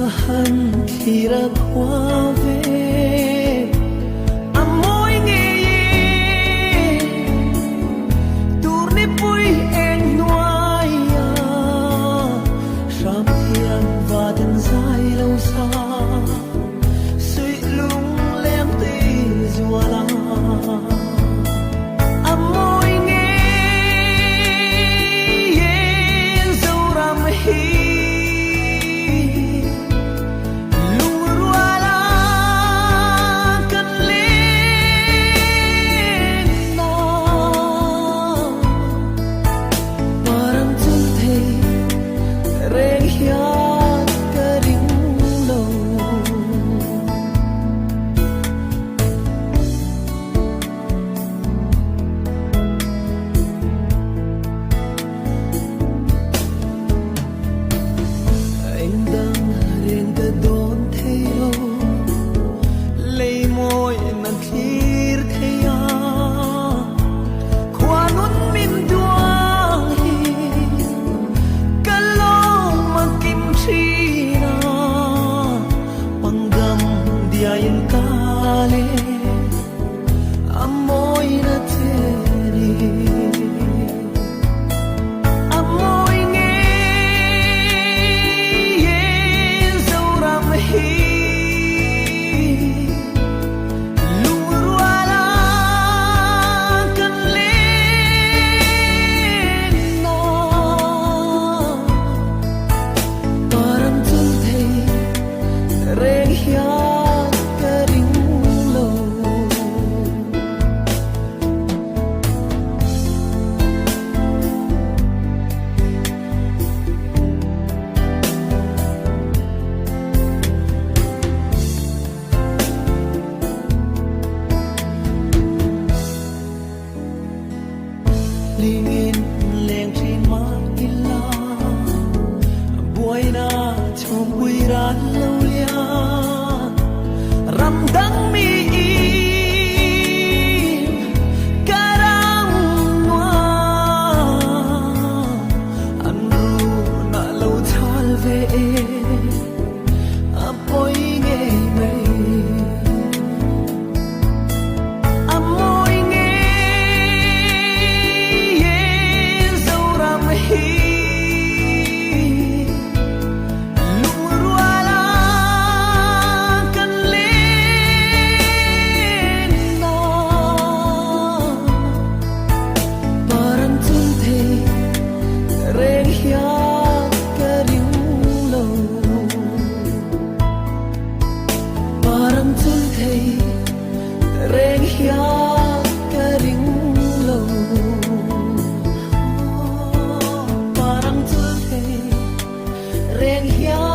hân khi đã qua về mỗi ngày tur ni pui en nuai sắp hiền và thân dài lâu xa suy lung lem tì dùa la mỗi ngày dâu ram hi lingin leng trên má ila buai na chom bui ran lâu lia ram dang mi karang wa anru na lâu thal ve apoi nge mai reng hiang